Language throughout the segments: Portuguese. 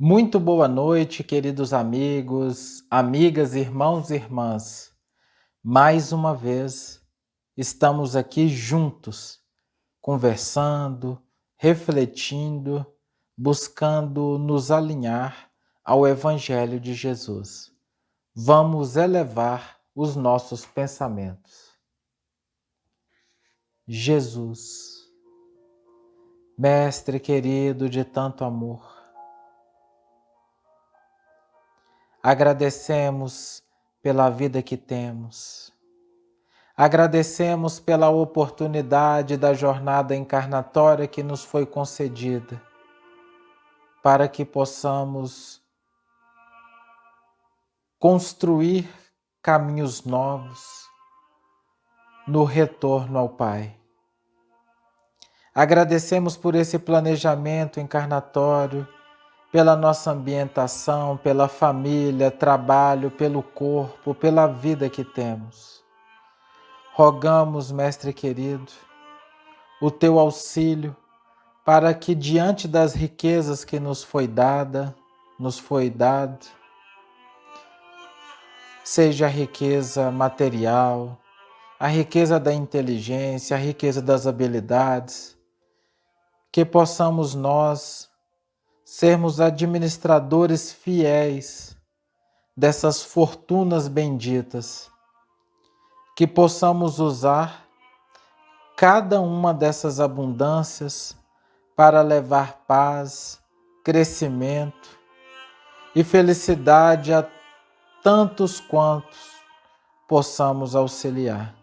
Muito boa noite, queridos amigos, amigas, irmãos e irmãs. Mais uma vez, estamos aqui juntos, conversando, refletindo, buscando nos alinhar ao Evangelho de Jesus. Vamos elevar os nossos pensamentos. Jesus, Mestre querido de tanto amor, agradecemos pela vida que temos. Agradecemos pela oportunidade da jornada encarnatória que nos foi concedida, para que possamos construir caminhos novos no retorno ao Pai. Agradecemos por esse planejamento encarnatório, pela nossa ambientação, pela família, trabalho, pelo corpo, pela vida que temos. Rogamos, Mestre querido, o teu auxílio para que diante das riquezas que nos foi dado, seja a riqueza material, a riqueza da inteligência, a riqueza das habilidades, que possamos nós sermos administradores fiéis dessas fortunas benditas, que possamos usar cada uma dessas abundâncias para levar paz, crescimento e felicidade a tantos quantos possamos auxiliar.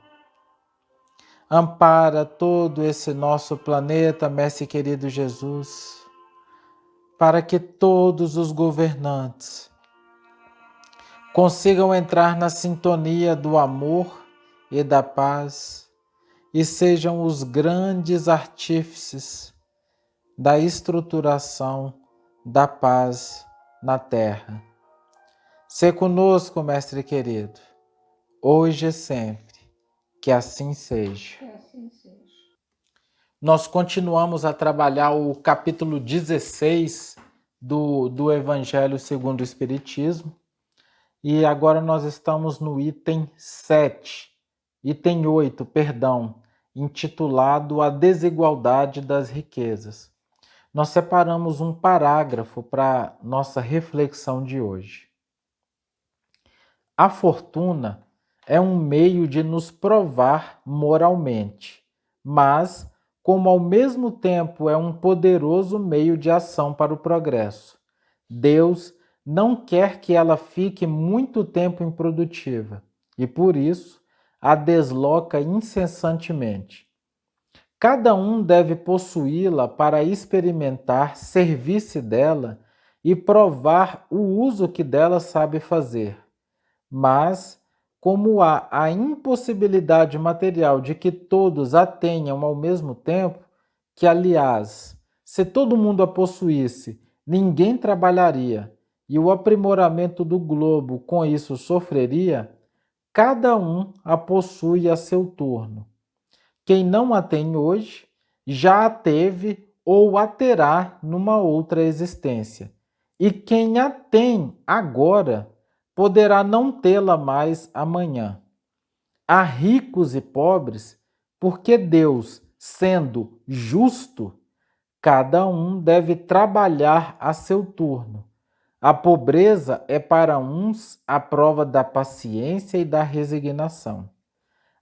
Ampara todo esse nosso planeta, Mestre querido Jesus, para que todos os governantes consigam entrar na sintonia do amor e da paz e sejam os grandes artífices da estruturação da paz na Terra. Sê conosco, Mestre querido, hoje e sempre, que assim seja. Nós continuamos a trabalhar o capítulo 16 do Evangelho segundo o Espiritismo e agora nós estamos no item 8, intitulado A Desigualdade das Riquezas. Nós separamos um parágrafo para nossa reflexão de hoje. A fortuna é um meio de nos provar moralmente, mas, como ao mesmo tempo é um poderoso meio de ação para o progresso, Deus não quer que ela fique muito tempo improdutiva e, por isso, a desloca incessantemente. Cada um deve possuí-la para experimentar, servir-se dela e provar o uso que dela sabe fazer. Mas, como há a impossibilidade material de que todos a tenham ao mesmo tempo, que, aliás, se todo mundo a possuísse, ninguém trabalharia e o aprimoramento do globo com isso sofreria, cada um a possui a seu turno. Quem não a tem hoje, já a teve ou a terá numa outra existência. E quem a tem agora, poderá não tê-la mais amanhã. Há ricos e pobres, porque Deus, sendo justo, cada um deve trabalhar a seu turno. A pobreza é para uns a prova da paciência e da resignação.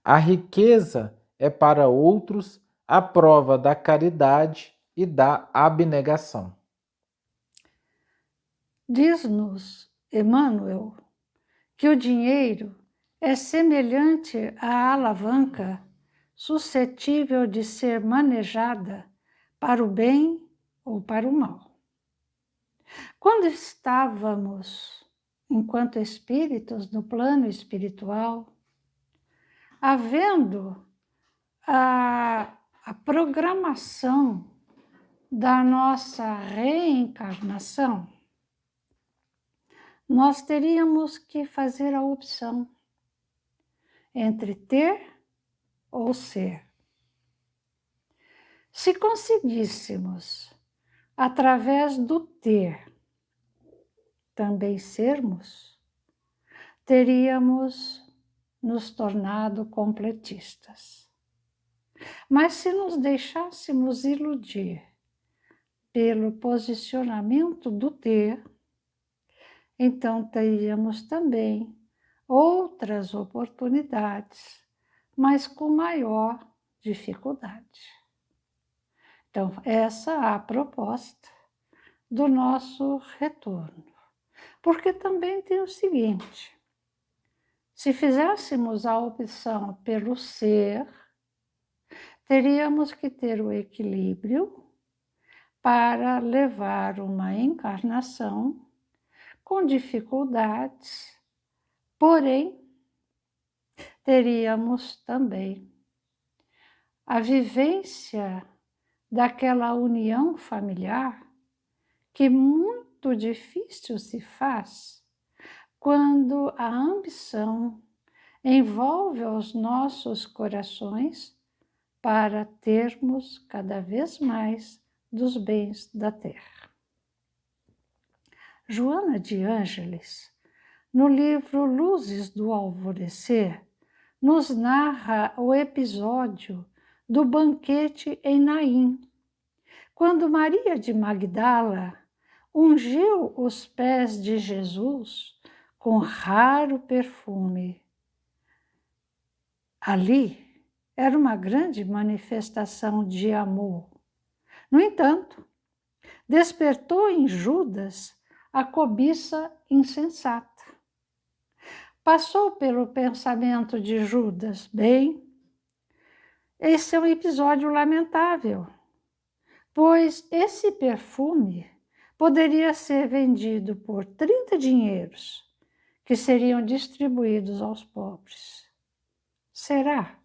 A riqueza é para outros a prova da caridade e da abnegação. Diz-nos Emmanuel que o dinheiro é semelhante à alavanca suscetível de ser manejada para o bem ou para o mal. Quando estávamos, enquanto espíritos, no plano espiritual, havendo a programação da nossa reencarnação, nós teríamos que fazer a opção entre ter ou ser. Se conseguíssemos, através do ter, também sermos, teríamos nos tornado completistas. Mas se nos deixássemos iludir pelo posicionamento do ter, então teríamos também outras oportunidades, mas com maior dificuldade. Então, essa é a proposta do nosso retorno. Porque também tem o seguinte: se fizéssemos a opção pelo ser, teríamos que ter o equilíbrio para levar uma encarnação com dificuldades, porém, teríamos também a vivência daquela união familiar que muito difícil se faz quando a ambição envolve os nossos corações para termos cada vez mais dos bens da terra. Joana de Ângeles, no livro Luzes do Alvorecer, nos narra o episódio do banquete em Naim, quando Maria de Magdala ungiu os pés de Jesus com raro perfume. Ali era uma grande manifestação de amor. No entanto, despertou em Judas a cobiça insensata. Passou pelo pensamento de Judas: bem, esse é um episódio lamentável, pois esse perfume poderia ser vendido por 30 dinheiros, que seriam distribuídos aos pobres. Será?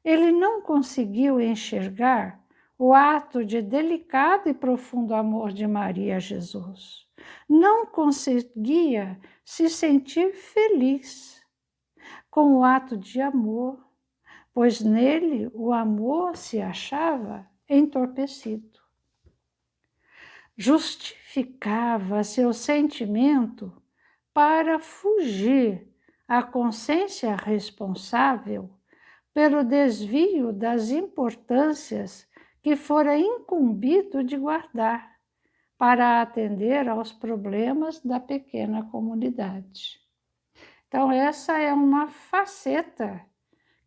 Ele não conseguiu enxergar o ato de delicado e profundo amor de Maria a Jesus. Não conseguia se sentir feliz com o ato de amor, pois nele o amor se achava entorpecido. Justificava seu sentimento para fugir à consciência responsável pelo desvio das importâncias que fora incumbido de guardar para atender aos problemas da pequena comunidade. Então, essa é uma faceta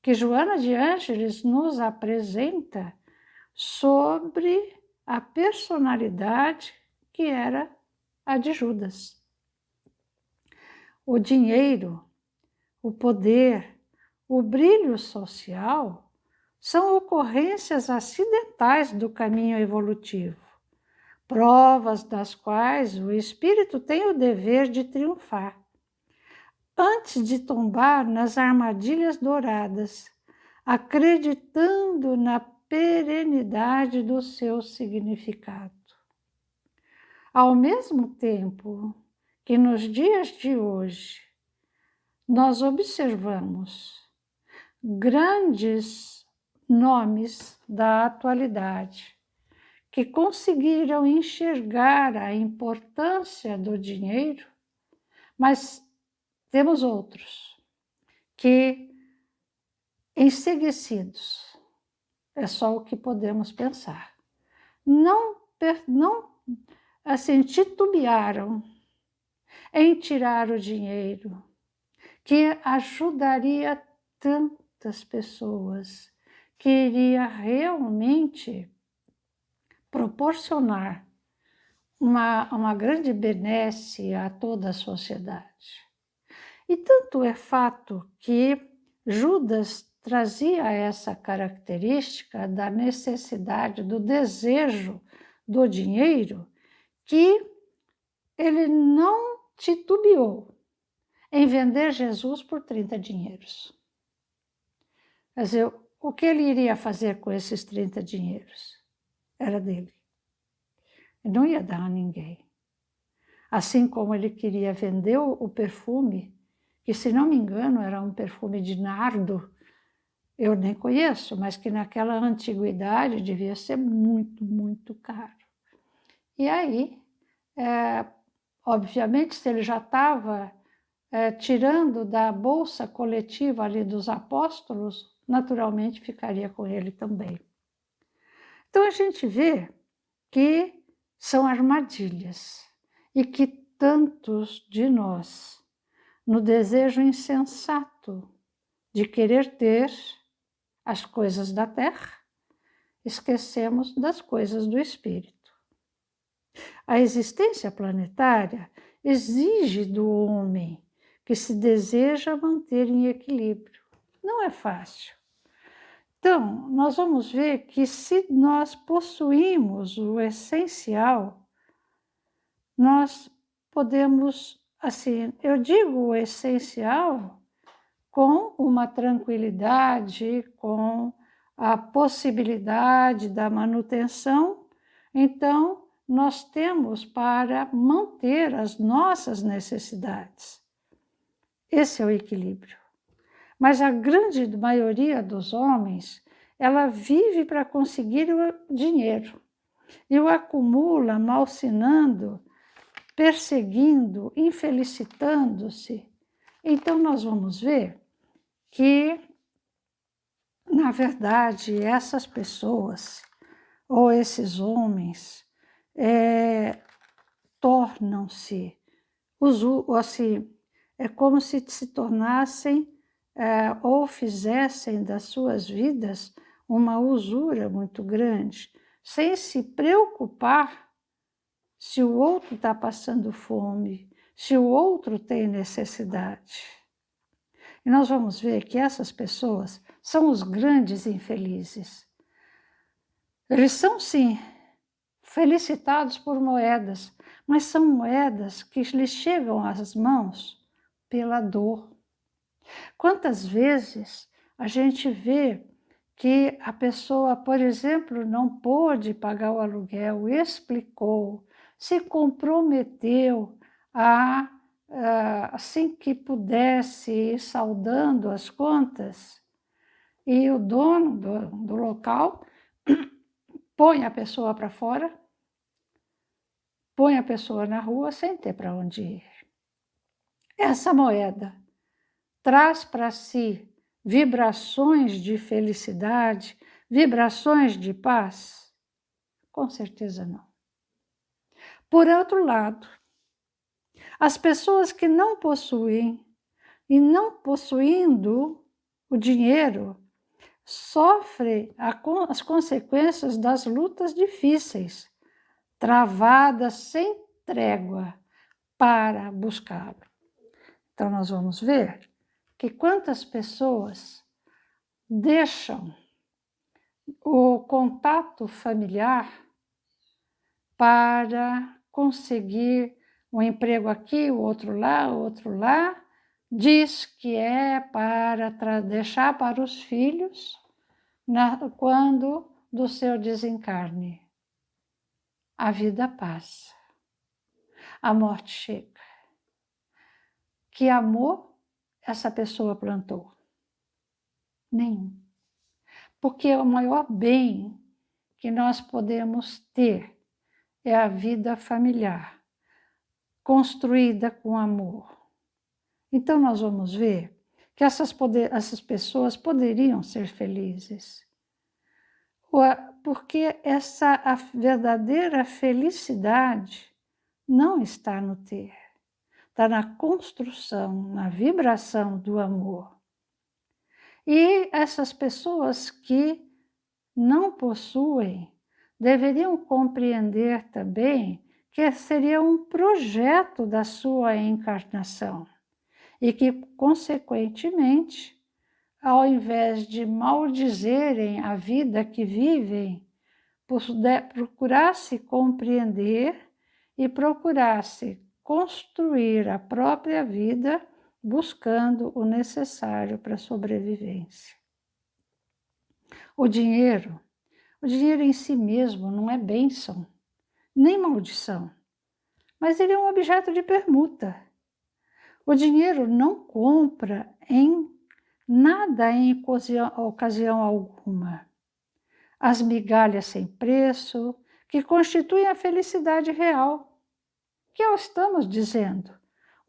que Joana de Ângeles nos apresenta sobre a personalidade que era a de Judas. O dinheiro, o poder, o brilho social são ocorrências acidentais do caminho evolutivo, provas das quais o espírito tem o dever de triunfar, antes de tombar nas armadilhas douradas, acreditando na perenidade do seu significado. Ao mesmo tempo que nos dias de hoje nós observamos grandes nomes da atualidade que conseguiram enxergar a importância do dinheiro, mas temos outros que, enseguecidos, é só o que podemos pensar, não assim, titubearam em tirar o dinheiro que ajudaria tantas pessoas, que iria realmente proporcionar uma grande benesse a toda a sociedade. E tanto é fato que Judas trazia essa característica da necessidade, do desejo do dinheiro, que ele não titubeou em vender Jesus por 30 dinheiros. Quer dizer, o que ele iria fazer com esses 30 dinheiros? Era dele. Ele não ia dar a ninguém. Assim como ele queria vender o perfume, que, se não me engano, era um perfume de nardo, eu nem conheço, mas que naquela antiguidade devia ser muito, muito caro. E aí, Obviamente, se ele já estava tirando da bolsa coletiva ali dos apóstolos, naturalmente ficaria com ele também. Então a gente vê que são armadilhas e que tantos de nós, no desejo insensato de querer ter as coisas da terra, esquecemos das coisas do espírito. A existência planetária exige do homem que se deseja manter em equilíbrio. Não é fácil. Então, nós vamos ver que se nós possuímos o essencial, nós podemos, assim, eu digo o essencial com uma tranquilidade, com a possibilidade da manutenção. Então, nós temos para manter as nossas necessidades. Esse é o equilíbrio. Mas a grande maioria dos homens, ela vive para conseguir o dinheiro e o acumula malsinando, perseguindo, infelicitando-se. Então, nós vamos ver que, na verdade, essas pessoas, ou esses homens, tornam-se, assim, é como se tornassem ou fizessem das suas vidas uma usura muito grande, sem se preocupar se o outro está passando fome, se o outro tem necessidade. E nós vamos ver que essas pessoas são os grandes infelizes. Eles são, sim, felicitados por moedas, mas são moedas que lhes chegam às mãos pela dor. Quantas vezes a gente vê que a pessoa, por exemplo, não pôde pagar o aluguel, explicou, se comprometeu a, assim que pudesse, ir saldando as contas, e o dono do local põe a pessoa para fora, põe a pessoa na rua sem ter para onde ir. Essa moeda traz para si vibrações de felicidade, vibrações de paz? Com certeza não. Por outro lado, as pessoas que não possuem e não possuindo o dinheiro sofrem as consequências das lutas difíceis, travadas sem trégua para buscá-lo. Então nós vamos ver que quantas pessoas deixam o contato familiar para conseguir um emprego aqui, o outro lá, diz que é para deixar para os filhos quando do seu desencarne. A vida passa, a morte chega. Que amor essa pessoa plantou? Nenhum. Porque o maior bem que nós podemos ter é a vida familiar, construída com amor. Então nós vamos ver que essas pessoas poderiam ser felizes, porque a verdadeira felicidade não está no ter, está na construção, na vibração do amor. E essas pessoas que não possuem deveriam compreender também que seria um projeto da sua encarnação e que, consequentemente, ao invés de maldizerem a vida que vivem, procurasse compreender e procurasse construir a própria vida buscando o necessário para a sobrevivência. O dinheiro em si mesmo não é bênção, nem maldição, mas ele é um objeto de permuta. O dinheiro não compra nada em ocasião alguma. As migalhas sem preço, que constituem a felicidade real, que estamos dizendo?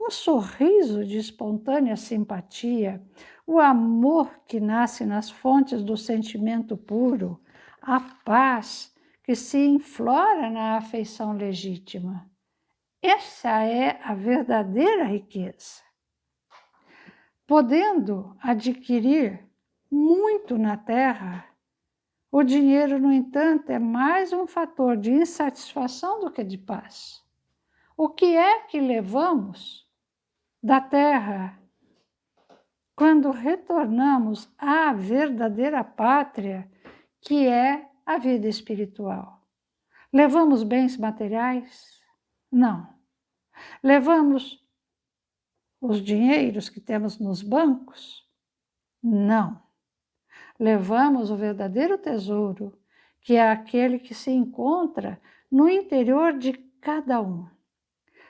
Um sorriso de espontânea simpatia, o amor que nasce nas fontes do sentimento puro, a paz que se inflora na afeição legítima. Essa é a verdadeira riqueza. Podendo adquirir muito na terra, o dinheiro, no entanto, é mais um fator de insatisfação do que de paz. O que é que levamos da terra quando retornamos à verdadeira pátria, que é a vida espiritual? Levamos bens materiais? Não. Levamos os dinheiros que temos nos bancos? Não. Levamos o verdadeiro tesouro, que é aquele que se encontra no interior de cada um.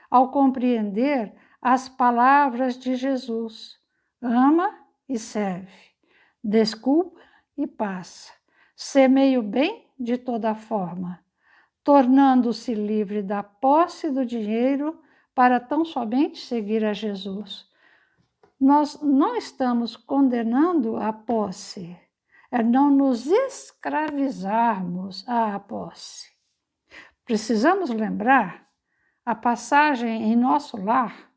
Ao compreender as palavras de Jesus, ama e serve, desculpa e passa, semeia o bem de toda forma, tornando-se livre da posse do dinheiro para tão somente seguir a Jesus. Nós não estamos condenando a posse, é não nos escravizarmos à posse. Precisamos lembrar a passagem em Nosso Lar,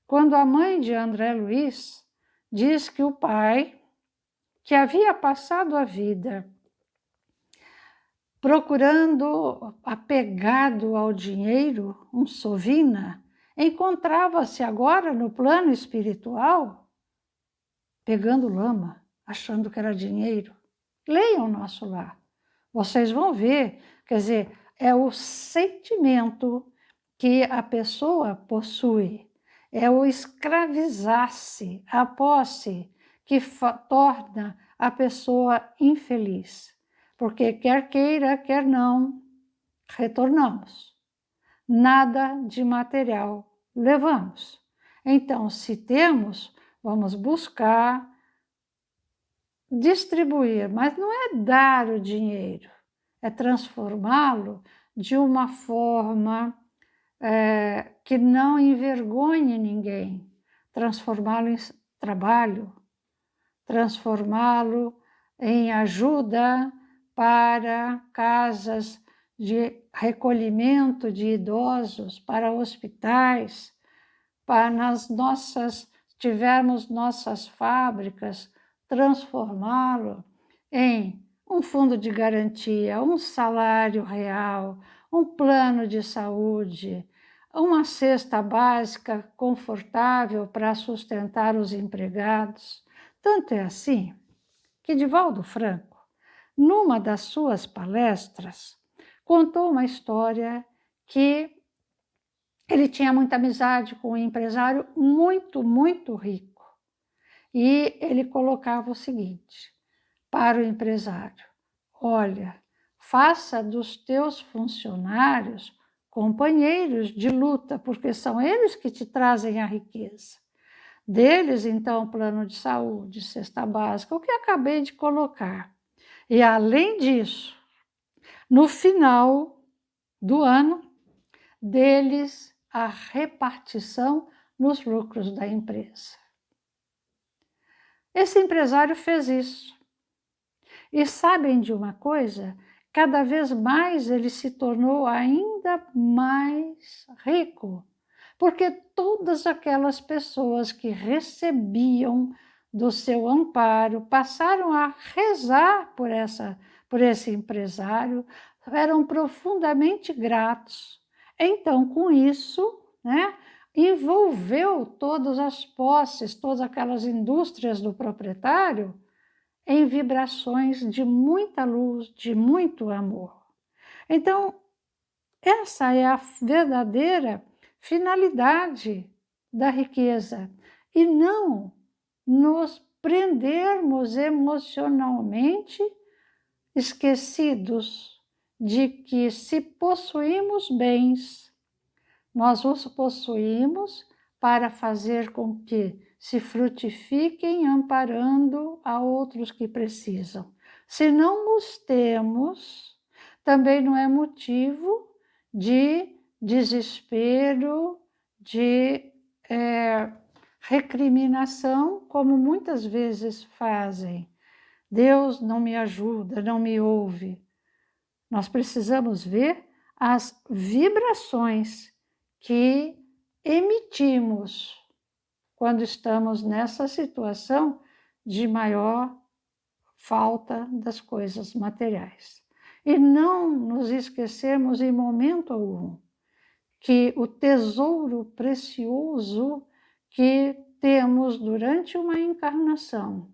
quando a mãe de André Luiz diz que o pai, que havia passado a vida procurando, apegado ao dinheiro, um sovina, encontrava-se agora no plano espiritual pegando lama, achando que era dinheiro. Leiam Nosso Lar. Vocês vão ver, quer dizer, é o sentimento que a pessoa possui, é o escravizar-se, a posse que torna a pessoa infeliz. Porque quer queira, quer não, retornamos. Nada de material levamos. Então, se temos, vamos buscar distribuir, mas não é dar o dinheiro, é transformá-lo de uma forma que não envergonhe ninguém, transformá-lo em trabalho, transformá-lo em ajuda para casas de recolhimento de idosos, para hospitais, para tivermos nossas fábricas, transformá-lo em um fundo de garantia, um salário real, um plano de saúde, uma cesta básica confortável para sustentar os empregados. Tanto é assim que Divaldo Franco, numa das suas palestras, contou uma história que ele tinha muita amizade com um empresário muito, muito rico. E ele colocava o seguinte para o empresário: olha, faça dos teus funcionários companheiros de luta, porque são eles que te trazem a riqueza. Deles, então, plano de saúde, cesta básica, o que acabei de colocar. E, além disso, no final do ano, deles a repartição nos lucros da empresa. Esse empresário fez isso. E sabem de uma coisa? Cada vez mais ele se tornou ainda mais rico, porque todas aquelas pessoas que recebiam do seu amparo passaram a rezar por esse empresário, eram profundamente gratos. Então, com isso, envolveu todas as posses, todas aquelas indústrias do proprietário em vibrações de muita luz, de muito amor. Então, essa é a verdadeira finalidade da riqueza, e não nos prendermos emocionalmente esquecidos de que, se possuímos bens, nós os possuímos para fazer com que se frutifiquem amparando a outros que precisam. Se não os temos, também não é motivo de desespero, de recriminação, como muitas vezes fazem. Deus não me ajuda, não me ouve. Nós precisamos ver as vibrações que emitimos quando estamos nessa situação de maior falta das coisas materiais. E não nos esquecermos em momento algum que o tesouro precioso que temos durante uma encarnação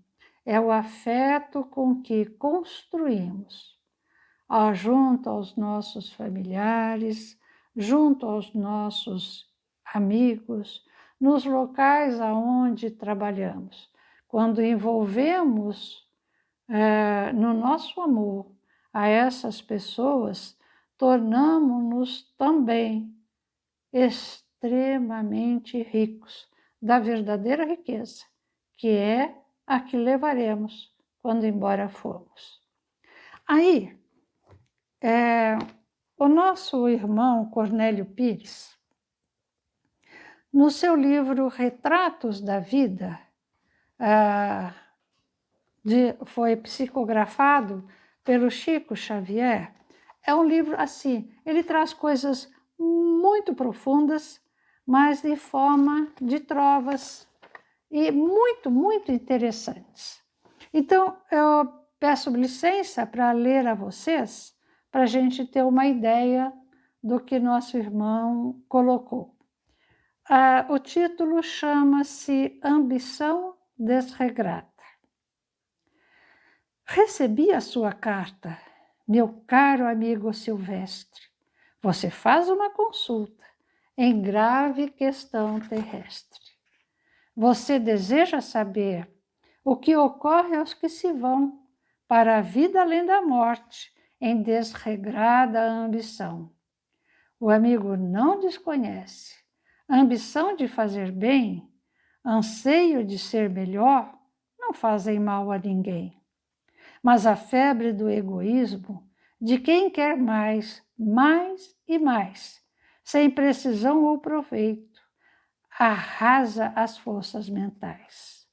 é o afeto com que construímos, junto aos nossos familiares, junto aos nossos amigos, nos locais aonde trabalhamos. Quando envolvemos no nosso amor a essas pessoas, tornamos-nos também extremamente ricos da verdadeira riqueza, que é a que levaremos quando embora formos. Aí, o nosso irmão Cornélio Pires, no seu livro Retratos da Vida, foi psicografado pelo Chico Xavier, é um livro assim, ele traz coisas muito profundas, mas de forma de trovas e muito, muito interessantes. Então, eu peço licença para ler a vocês, para a gente ter uma ideia do que nosso irmão colocou. O título chama-se Ambição Desregrada. Recebi a sua carta, meu caro amigo Silvestre. Você faz uma consulta em grave questão terrestre. Você deseja saber o que ocorre aos que se vão para a vida além da morte em desregrada ambição. O amigo não desconhece a ambição de fazer bem, anseio de ser melhor, não fazem mal a ninguém. Mas a febre do egoísmo, de quem quer mais, mais e mais, sem precisão ou proveito, arrasa as forças mentais.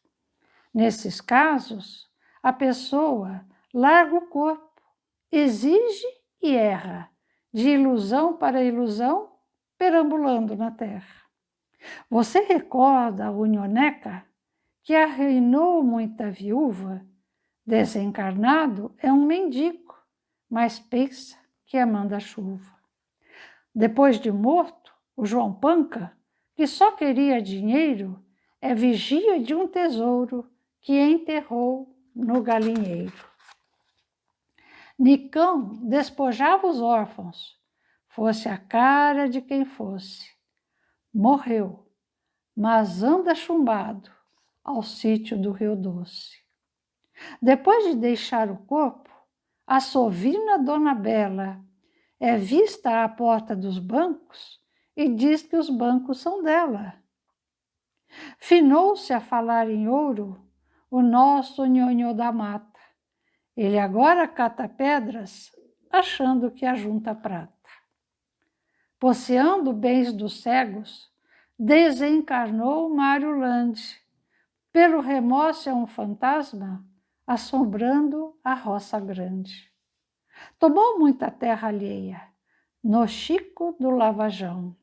Nesses casos, a pessoa larga o corpo, exige e erra, de ilusão para ilusão, perambulando na terra. Você recorda a Unioneca, que arruinou muita viúva? Desencarnado é um mendigo, mas pensa que é manda-chuva. Depois de morto, o João Panca, que só queria dinheiro, é vigia de um tesouro que enterrou no galinheiro. Nicão despojava os órfãos, fosse a cara de quem fosse. Morreu, mas anda chumbado ao sítio do Rio Doce. Depois de deixar o corpo, a sovina Dona Bela é vista à porta dos bancos e diz que os bancos são dela. Finou-se a falar em ouro o nosso nhonhô da mata. Ele agora cata pedras, achando que ajunta prata. Poceando bens dos cegos, desencarnou Mário Lande. Pelo remorso é um fantasma, assombrando a roça grande. Tomou muita terra alheia, no Chico do Lavajão.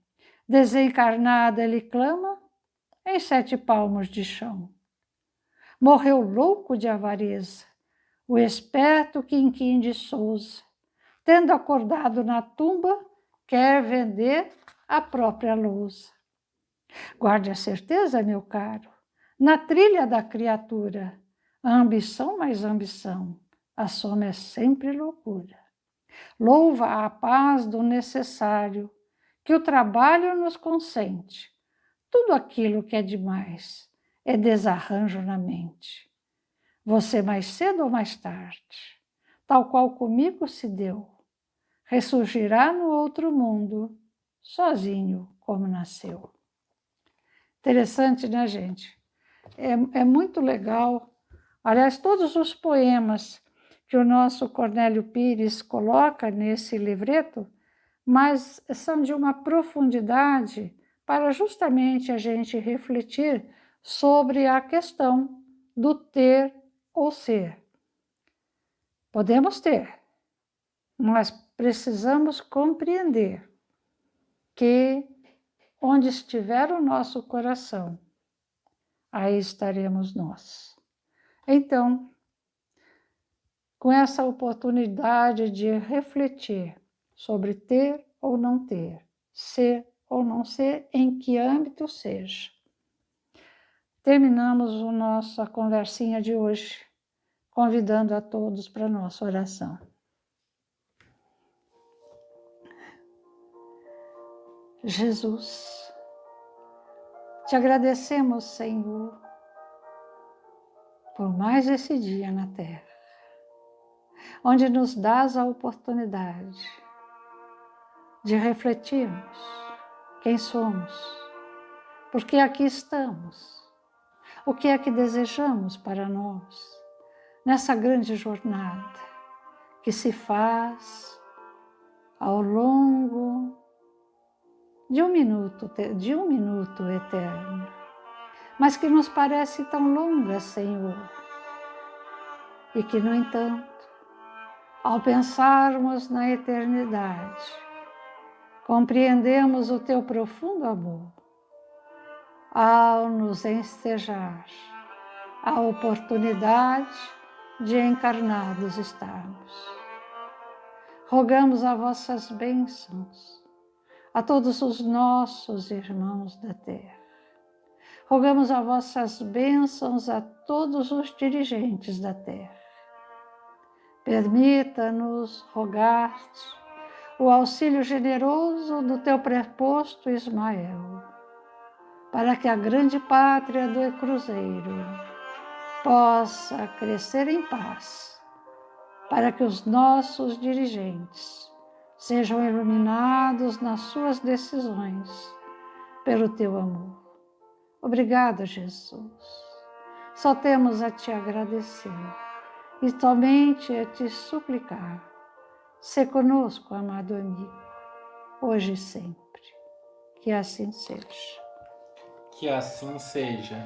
Desencarnado ele clama em 7 palmos de chão. Morreu louco de avareza, o esperto Quinquim de Souza. Tendo acordado na tumba, quer vender a própria lousa. Guarde a certeza, meu caro, na trilha da criatura, a ambição mais ambição, a soma é sempre loucura. Louva a paz do necessário, que o trabalho nos consente. Tudo aquilo que é demais é desarranjo na mente. Você mais cedo ou mais tarde, tal qual comigo se deu, ressurgirá no outro mundo, sozinho como nasceu. Interessante, né, gente? É muito legal. Aliás, todos os poemas que o nosso Cornélio Pires coloca nesse livreto, mas são de uma profundidade para justamente a gente refletir sobre a questão do ter ou ser. Podemos ter, mas precisamos compreender que onde estiver o nosso coração, aí estaremos nós. Então, com essa oportunidade de refletir sobre ter ou não ter, ser ou não ser, em que âmbito seja, terminamos a nossa conversinha de hoje, convidando a todos para a nossa oração. Jesus, te agradecemos, Senhor, por mais esse dia na Terra, onde nos dás a oportunidade de refletirmos quem somos, por que aqui estamos, o que é que desejamos para nós, nessa grande jornada que se faz ao longo de um minuto eterno, mas que nos parece tão longa, Senhor, e que, no entanto, ao pensarmos na eternidade, compreendemos o teu profundo amor ao nos ensejar a oportunidade de encarnados estarmos. Rogamos as vossas bênçãos a todos os nossos irmãos da terra. Rogamos as vossas bênçãos a todos os dirigentes da terra. Permita-nos rogar-te o auxílio generoso do teu preposto Ismael, para que a grande pátria do Cruzeiro possa crescer em paz, para que os nossos dirigentes sejam iluminados nas suas decisões pelo teu amor. Obrigada, Jesus. Só temos a te agradecer e somente a te suplicar. Sê conosco, amado amigo, hoje e sempre. Que assim seja. Que assim seja.